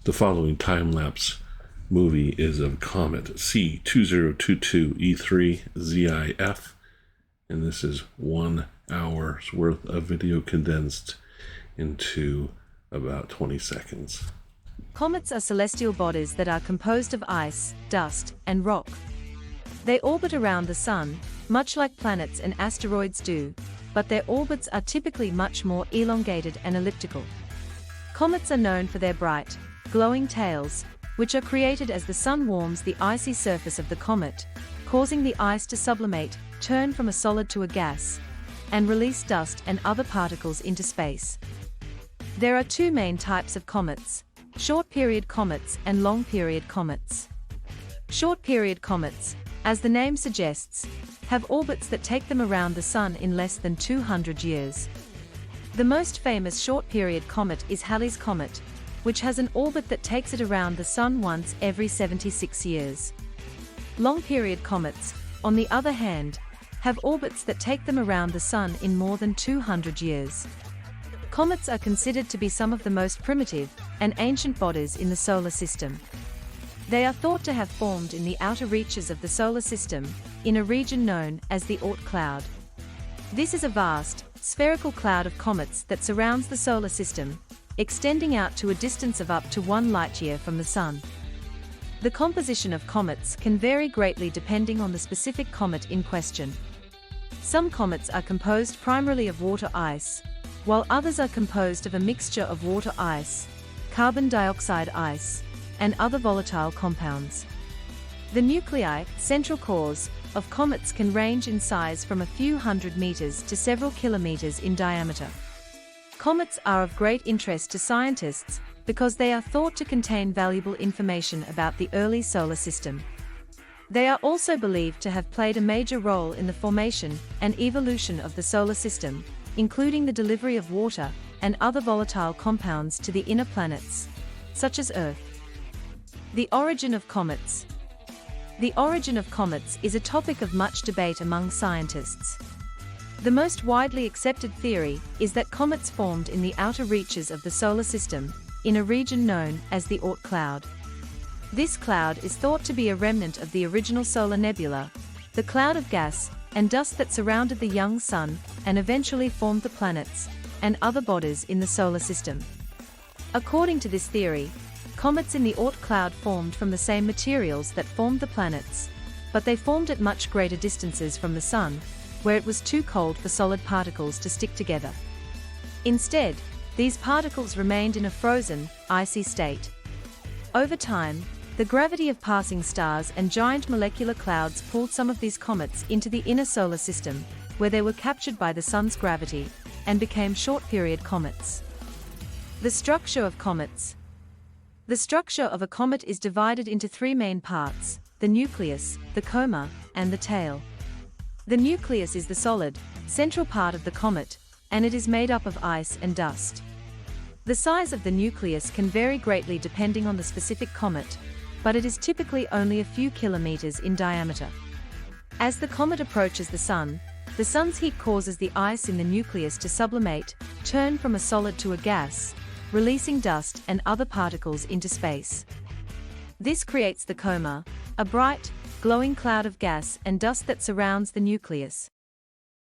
The following time-lapse movie is of comet C2022E3ZIF, and this is 1 hour's worth of video condensed into about 20 seconds. Comets are celestial bodies that are composed of ice, dust, and rock. They orbit around the Sun, much like planets and asteroids do, but their orbits are typically much more elongated and elliptical. Comets are known for their bright, glowing tails, which are created as the Sun warms the icy surface of the comet, causing the ice to sublimate, turn from a solid to a gas, and release dust and other particles into space. There are two main types of comets: short-period comets and long-period comets. Short-period comets, as the name suggests, have orbits that take them around the Sun in less than 200 years. The most famous short-period comet is Halley's Comet, which has an orbit that takes it around the Sun once every 76 years. Long-period comets, on the other hand, have orbits that take them around the Sun in more than 200 years. Comets are considered to be some of the most primitive and ancient bodies in the solar system. They are thought to have formed in the outer reaches of the solar system, in a region known as the Oort cloud. This is a vast, spherical cloud of comets that surrounds the solar system, extending out to a distance of up to 1 light-year from the Sun. The composition of comets can vary greatly depending on the specific comet in question. Some comets are composed primarily of water ice, while others are composed of a mixture of water ice, carbon dioxide ice, and other volatile compounds. The nuclei, central cores, of comets can range in size from a few hundred meters to several kilometers in diameter. Comets are of great interest to scientists because they are thought to contain valuable information about the early solar system. They are also believed to have played a major role in the formation and evolution of the solar system, including the delivery of water and other volatile compounds to the inner planets, such as Earth. The origin of comets. The origin of comets is a topic of much debate among scientists. The most widely accepted theory is that comets formed in the outer reaches of the solar system, in a region known as the Oort cloud. This cloud is thought to be a remnant of the original solar nebula, the cloud of gas and dust that surrounded the young Sun and eventually formed the planets and other bodies in the solar system. According to this theory, comets in the Oort cloud formed from the same materials that formed the planets, but they formed at much greater distances from the Sun, where it was too cold for solid particles to stick together. Instead, these particles remained in a frozen, icy state. Over time, the gravity of passing stars and giant molecular clouds pulled some of these comets into the inner solar system, where they were captured by the Sun's gravity, and became short-period comets. The structure of comets. The structure of a comet is divided into 3 main parts: the nucleus, the coma, and the tail. The nucleus is the solid, central part of the comet, and it is made up of ice and dust. The size of the nucleus can vary greatly depending on the specific comet, but it is typically only a few kilometers in diameter. As the comet approaches the Sun's heat causes the ice in the nucleus to sublimate, turn from a solid to a gas, releasing dust and other particles into space. This creates the coma, a bright, glowing cloud of gas and dust that surrounds the nucleus.